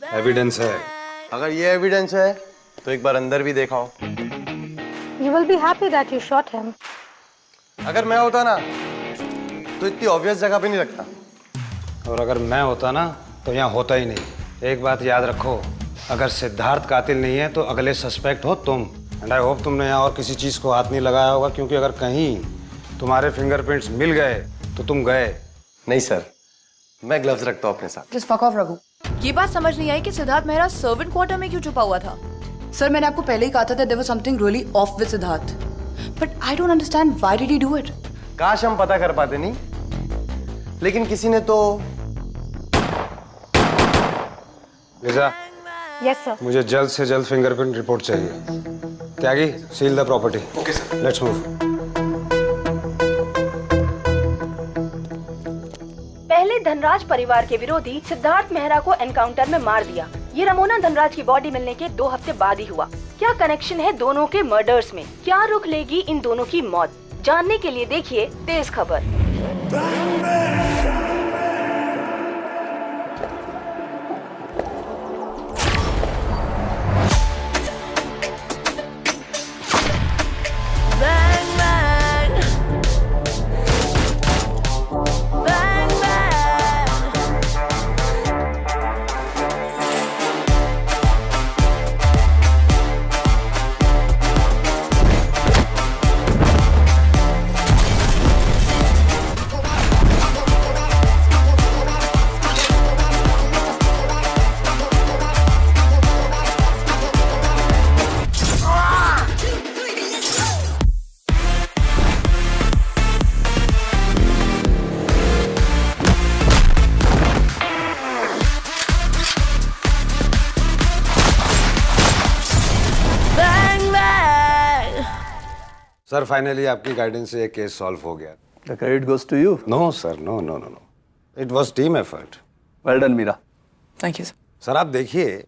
Evidence है। अगर ये एविडेंस है तो एक बार अंदर भी दिखाओ। You will be happy that you shot him. अगर मैं होता ना तो इतनी ऑब्वियस जगह पे नहीं रखता। और अगर मैं होता ना तो यहाँ होता ही नहीं। एक बात याद रखो, अगर सिद्धार्थ कातिल नहीं है तो अगले सस्पेक्ट हो तुम। एंड आई होप तुमने यहाँ और किसी चीज को हाथ नहीं लगाया होगा, क्योंकि अगर कहीं तुम्हारे फिंगरप्रिंट्स मिल गए तो तुम गए। नहीं सर, मैं ग्लव्स रखता हूँ अपने साथ। Just fuck off, Raghu. ये बात समझ नहीं आई कि सिद्धार्थ मेहरा सर्वेंट क्वार्टर में क्यों छुपा हुआ था। सर, मैंने आपको पहले ही कहा था that there was something really off with Siddharth, but I don't understand why did he do it? काश हम पता कर पाते नहीं, लेकिन किसी ने तो। Lija, Yes, sir. मुझे जल्द से जल्द फिंगरप्रिंट रिपोर्ट चाहिए। Tyagi, seal the property. Okay sir. Let's move. पहले धनराज परिवार के विरोधी सिद्धार्थ मेहरा को एनकाउंटर में मार दिया। ये रमोना धनराज की बॉडी मिलने के 2 हफ्ते बाद ही हुआ। क्या कनेक्शन है दोनों के मर्डर्स में? क्या रुख लेगी इन दोनों की मौत? जानने के लिए देखिए तेज खबर। सर, फाइनली आपकी गाइडेंस से ये केस सॉल्व हो गया। The credit goes to you. No sir, no no no no, it was team effort. Well done, Meera. Thank you, sir. Sir, आप देखिए,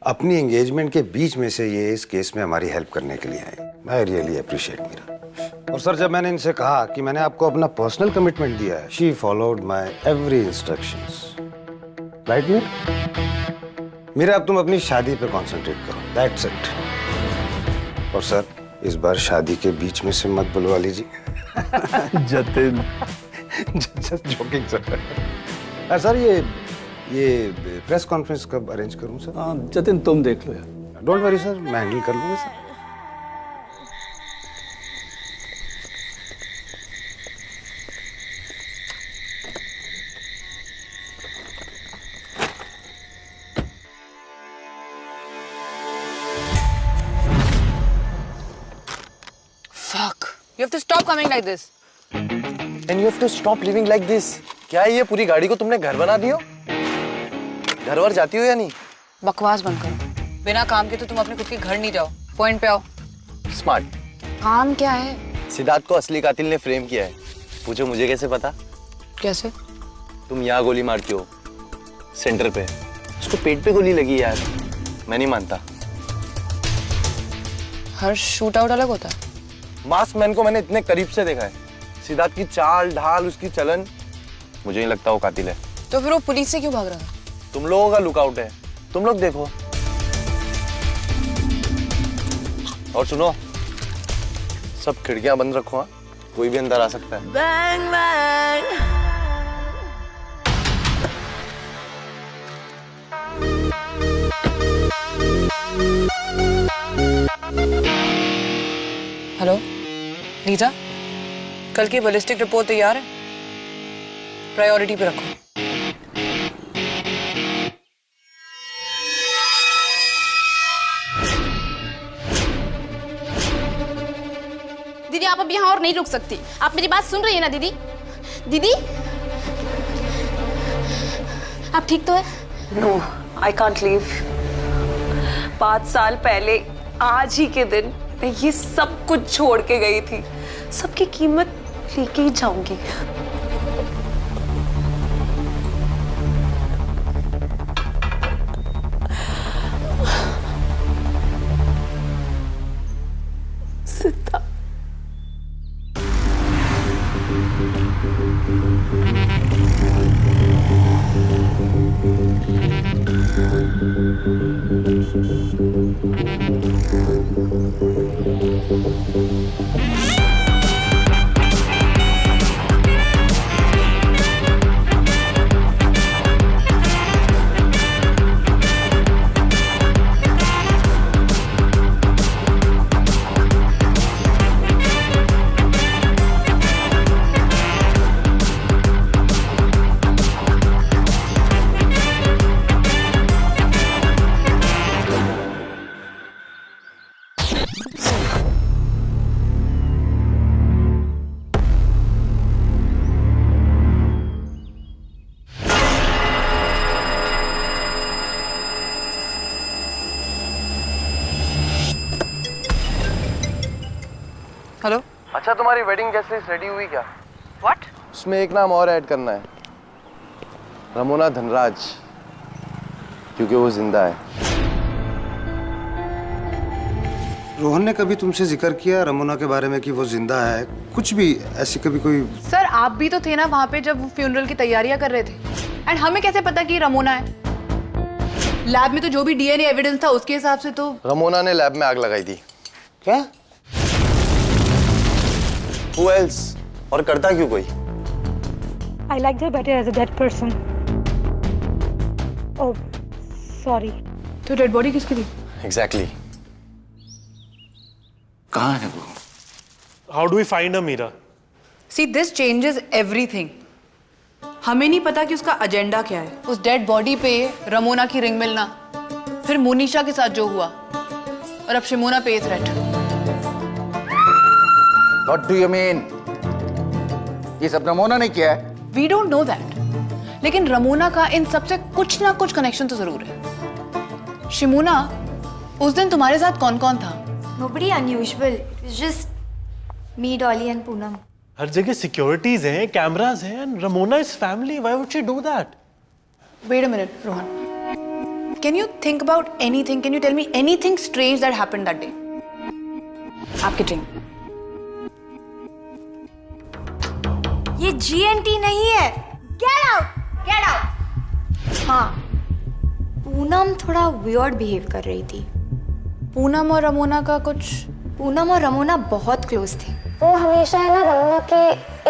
अपनी एंगेजमेंट के बीच में से ये इस केस में हमारी हेल्प करने के लिए आए। I really appreciate Meera. और सर, जब मैंने इनसे कहा कि मैंने आपको अपना पर्सनल कमिटमेंट दिया है, she followed my every instructions. Right Meera? Meera, अब तुम अपनी शादी पे कंसंट्रेट करो, दैट्स इट। और सर, इस बार शादी के बीच में से मत बुलवा लीजिए। जतिन। Joking sir. सर, ये प्रेस कॉन्फ्रेंस कब अरेंज करूं सर? हाँ जतिन, तुम देख लो यार। डोंट वरी सर, मैं हैंडल कर लूंगा sir. Fuck. You have to stop coming like this. And you have to stop living like this. क्या है ये पूरी गाड़ी को तुमने घर बना दियो? घर वर जाती हो या नहीं? बकवास बंद करो। बिना काम के तो तुम अपने खुद के घर नहीं जाओ। पॉइंट पे आओ। स्मार्ट। काम क्या है? सिद्धार्थ को असली कातिल ने फ्रेम किया है। पूछो मुझे कैसे पता? कैसे? तुम यहाँ गोली मारती हो, सेंटर पे। उसको पेट पे गोली लगी यार। मैं नहीं मानता। हर शूट आउट अलग होता है। मास्क मैन को मैंने इतने करीब से देखा है। सिद्धार्थ की चाल ढाल, उसकी चलन, मुझे नहीं लगता वो कातिल है। तो फिर वो पुलिस से क्यों भाग रहा था? तुम लोगों का लुकआउट है, तुम लोग देखो। और सुनो, सब खिड़कियां बंद रखो, हाँ? कोई भी अंदर आ सकता है। Bang, bang. हेलो लीजा, कल की बैलिस्टिक रिपोर्ट तैयार है? प्रायोरिटी पे रखो। दीदी, आप अब यहाँ और नहीं रुक सकती। आप मेरी बात सुन रही है ना दीदी? दीदी, आप ठीक तो है? No, I can't leave. 5 साल पहले आज ही के दिन मैं ये सब कुछ छोड़ के गई थी। सबकी कीमत लेके ही जाऊंगी। सिद्धार्थ। हेलो। अच्छा, तुम्हारी वेडिंग ड्रेस रेडी हुई क्या? व्हाट? उसमें एक नाम और ऐड करना है, रमोना धनराज, क्योंकि वो जिंदा है। रोहन ने कभी तुमसे जिक्र किया रमोना के बारे में कि वो जिंदा है? कुछ भी ऐसी कभी कोई? सर आप भी तो थे ना वहाँ पे जब वो फ्यूनरल की तैयारियां कर रहे थे। एंड हमें कैसे पता कि रमोना है? लैब में तो जो भी डीएनए एविडेंस था उसके हिसाब से तो रमोना ने लैब में आग लगाई थी। क्या? Who else? और करता क्यों कोई? I liked her better as a dead person. Oh, sorry. तो डेड बॉडी किसकी थी? Exactly. कहाँ है वो? How do we find her, Meera? See this changes everything. हमें नहीं पता कि उसका एजेंडा क्या है। उस डेड बॉडी पे रमोना की रिंग मिलना, फिर मोनिशा के साथ जो हुआ, और अब शिमोना पे threat. What do you mean? ये सब रमोना ने किया है? We don't know that. लेकिन रमोना का इन सबसे कुछ ना कुछ कनेक्शन तो जरूर है। शिमोना, उस दिन तुम्हारे साथ कौन कौन था? Nobody unusual. It's just me, Dolly and Poonam. हर जगह सिक्योरिटीज हैं, कैमरास हैं, and Ramona is family. Why would she do that? Wait a minute, Rohan. Can you think about anything? Can you tell me anything strange that happened that day? आपके drink. ये GNT नहीं है। Get out! Get out! हाँ, पूनम थोड़ा weird behave कर रही थी। पूनम और रमोना का कुछ? पूनम और रमोना बहुत क्लोज थे। वो हमेशा है ना रमोना के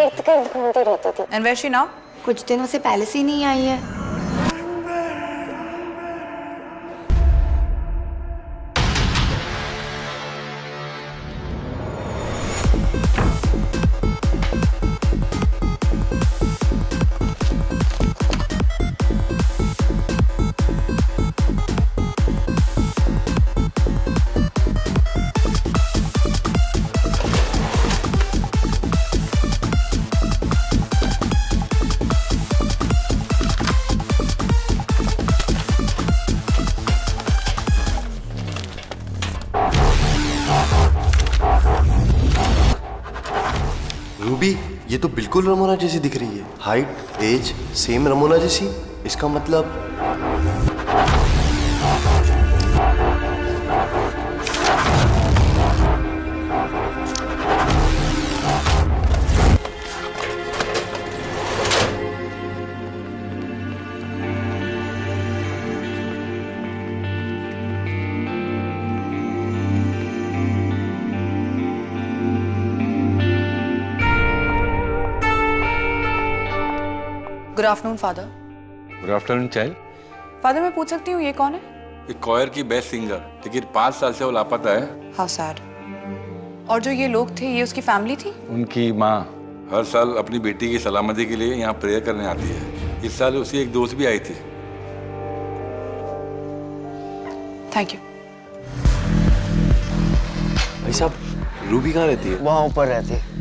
इर्द गिर्द घूमती रहती थी। And where is she now? कुछ दिनों से पैलेस ही नहीं आई है। रूबी, ये तो बिल्कुल रमोना जैसी दिख रही है। हाइट, एज सेम रमोना जैसी। इसका मतलब good afternoon father. Good afternoon child. Father मैं पूछ सकती हूँ ये कौन है? एक कॉयर की बेस्ट सिंगर, लेकिन 5 साल से वो लापता है। How sad. और जो ये लोग थे ये उसकी फैमिली थी? उनकी माँ हर साल अपनी बेटी की सलामती के लिए यहाँ प्रेयर करने आती है। इस साल उसकी एक दोस्त भी आई थी। Thank you. भाई साहब, रूबी कहाँ रहती है? वहाँ ऊपर रहती है।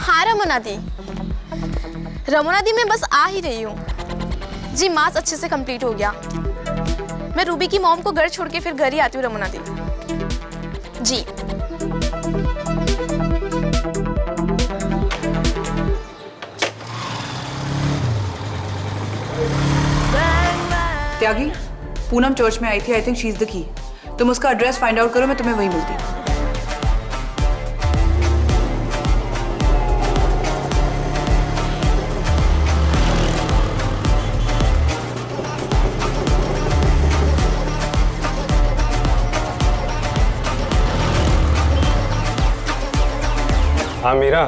हाँ रमोना दी, रमोना दी मैं बस आ ही रही हूँ जी। मास अच्छे से कंप्लीट हो गया। मैं रूबी की मॉम को घर छोड़ के फिर घर ही आती हूँ रमोना दी जी। त्यागी, पूनम चर्च में आई थी। I think she is the key. तुम उसका एड्रेस फाइंड आउट करो, मैं तुम्हें वहीं मिलती हूँ। मीरा,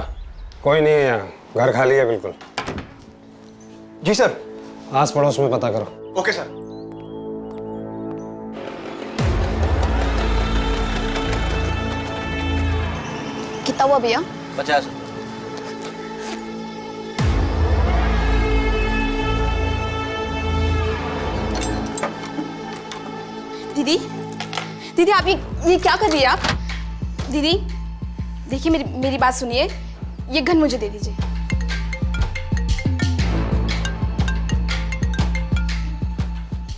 कोई नहीं है यहाँ, घर खाली है बिल्कुल। जी सर। आस पड़ोस में पता करो। Okay sir. कितना हुआ भैया? 50। दीदी, दीदी आप ये क्या कर रही है आप? दीदी देखिए, मेरी बात सुनिए, ये गन मुझे दे दीजिए।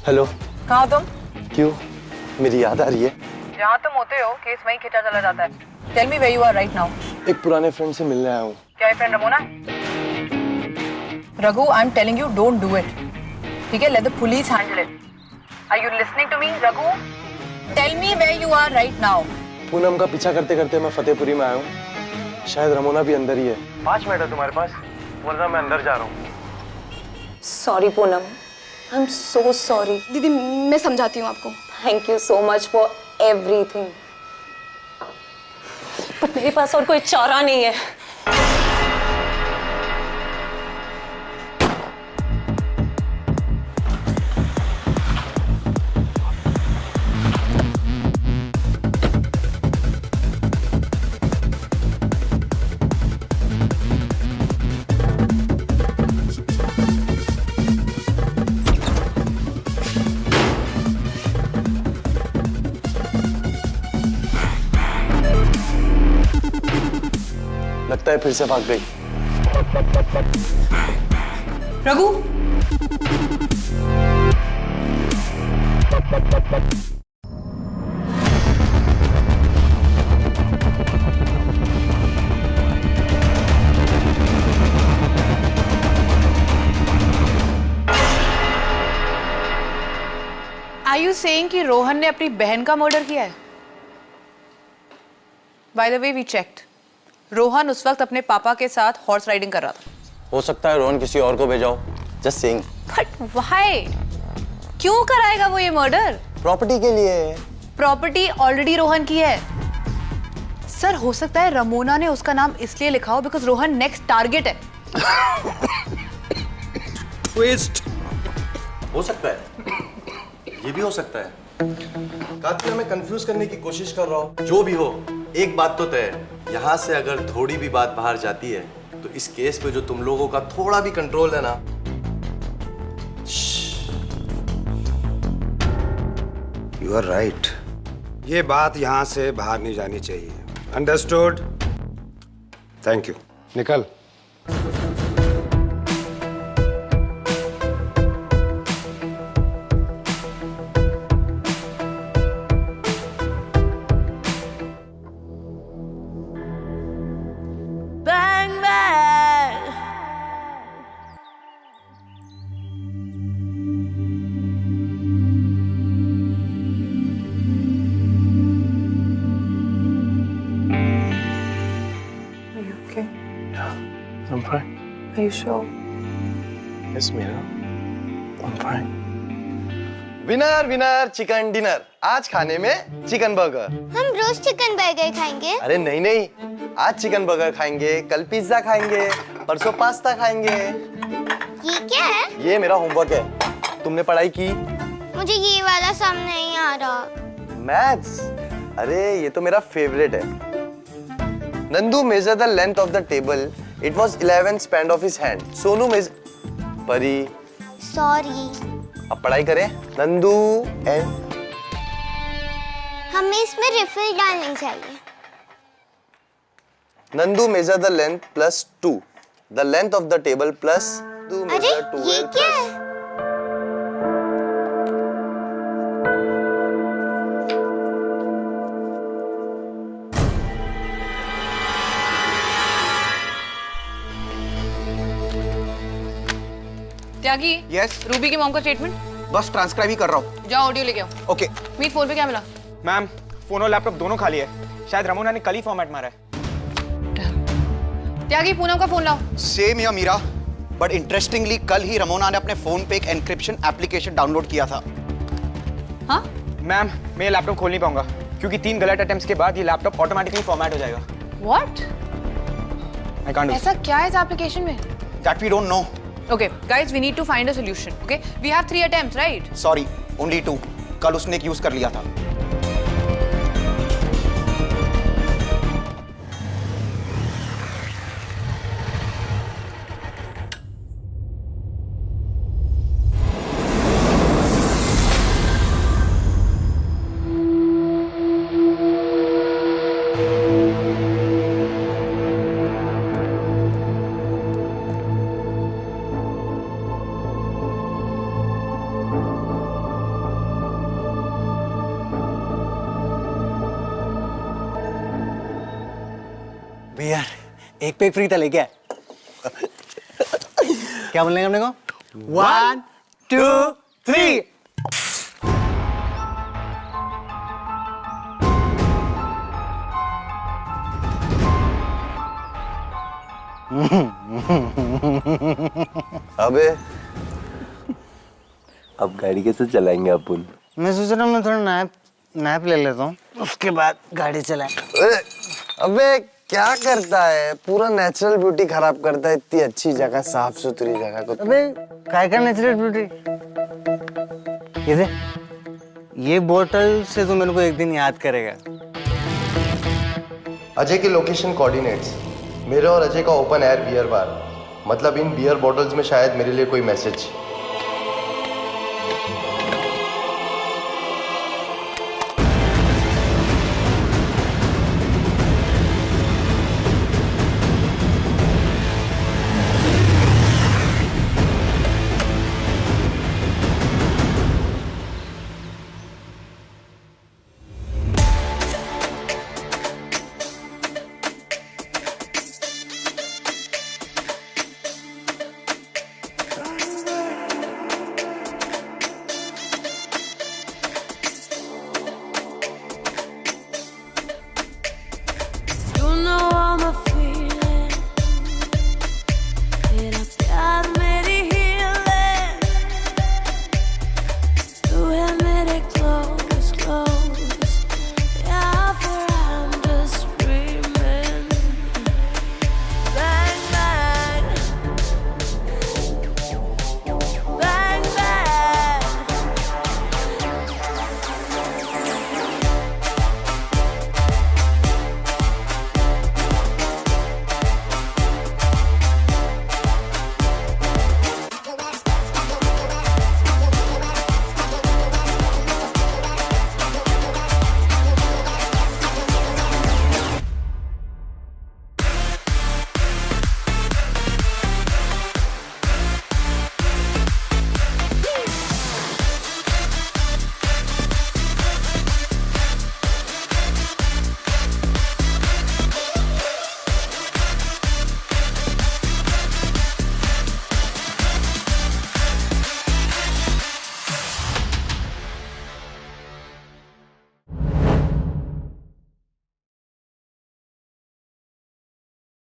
हेलो। कहाँ हो तुम? क्यों, मेरी याद आ रही है? जहाँ तुम होते हो केस वहीं खींचा चला जाता है। Tell me where you are right now. एक पुराने फ्रेंड से मिलने आया हूँ। क्या ये friend Ramona? Raghu, I am telling you don't do it. ठीक है, let the police handle it. Are you listening to me Raghu? Tell me where you are right now. Poonam का पीछा करते करते मैं फतेहपुरी में आया हूँ। शायद रमोना भी अंदर ही है। 5 मिनट है तुम्हारे पास, वरना मैं अंदर जा रहा हूँ। Sorry Poonam, I am so sorry. दीदी मैं समझाती हूँ आपको। Thank you so much for everything. पर मेरे पास और कोई चारा नहीं है। लगता है फिर से भाग गई। रघु, आर यू सेइंग कि रोहन ने अपनी बहन का मर्डर किया है? By the way we checked, Rohan उस वक्त अपने पापा के साथ हॉर्स राइडिंग कर रहा था। हो सकता है रोहन किसी और को भेजाओ। Just saying. But why? क्यों कराएगा वो ये मर्डर? प्रॉपर्टी के लिए। प्रॉपर्टी ऑलरेडी रोहन की है। सर, हो सकता है रमोना ने उसका नाम इसलिए लिखा हो बिकॉज रोहन नेक्स्ट टारगेट है। ट्विस्ट। हो सकता है, ये भी हो सकता है। कातिल हमें कंफ्यूज करने की कोशिश कर रहा हो। जो भी हो, एक बात तो तय है, यहाँ से अगर थोड़ी भी बात बाहर जाती है तो इस केस पे जो तुम लोगों का थोड़ा भी कंट्रोल है ना। यू आर राइट, ये बात यहाँ से बाहर नहीं जानी चाहिए। अंडरस्टूड? Thank you. निकल। I'm fine. Are you sure? Yes, Meera. I'm fine. Winner winner chicken dinner. आज खाने में चिकन बर्गर। हम रोज चिकन बर्गर खाएंगे। अरे नहीं नहीं, आज चिकन बर्गर खाएंगे, कल पिज्जा खाएंगे, परसों पास्ता खाएंगे। ये क्या है? ये मेरा होमवर्क है। तुमने पढ़ाई की? मुझे ये वाला सम नहीं आ रहा। मैथ्स? अरे ये तो मेरा फेवरेट है। Nandu measure the length of the table. It was 11 span of his hand. Sonu परी। सॉरी। अब पढ़ाई करें। नंदू एंड हमें इसमें रिफिल डालनी चाहिए। Nandu measure the length plus 2. The length of the table plus 2 अरे measure 2. ये क्या है? त्यागी, यस रूबी की मॉम का स्टेटमेंट बस ट्रांसक्राइब ही कर रहा हूँ। जाओ ऑडियो लेके आओ। ओके। मीट फोन पे क्या मिला? मैम, फोन और लैपटॉप दोनों खाली है। शायद रमोना ने कल ही फॉर्मेट मारा है। त्यागी, पूनम का फोन लाओ। सेम या मीरा, बट इंटरेस्टिंगली कल ही रमोना ने अपने फोन पे एक एनक्रिप्शन एप्लीकेशन डाउनलोड किया था। हाँ? मैम, मैं ये लैपटॉप खोल नहीं पाऊंगा क्योंकि 3 गलत अटेम्प्ट्स के बाद ये लैपटॉप ऑटोमेटिकली फॉर्मेट हो जाएगा। व्हाट? I can't do ऐसा क्या है इस एप्लीकेशन में? that. We don't know. Okay, guys, we need to find a solution. Okay, we have 3 attempts, right? Sorry, only 2. कल उसने एक यूज कर लिया था. भैया एक पे एक फ्री था लेके आए। क्या बोलने अपने को? 1 2 3। अबे अब गाड़ी कैसे चलाएंगे अपन? मैं सोच रहा हूँ मैं थोड़ा नैप ले लेता हूँ, उसके बाद गाड़ी चलाएं। अबे क्या करता है, पूरा नेचुरल ब्यूटी खराब करता है। इतनी अच्छी जगह, साफ सुथरी जगह को। अबे काय का नेचुरल ब्यूटी? ये दे, ये बोतल से तो मेरे को एक दिन याद करेगा। अजय के लोकेशन कोऑर्डिनेट्स, मेरे और अजय का ओपन एयर बियर बार, मतलब इन बियर बॉटल्स में शायद मेरे लिए कोई मैसेज।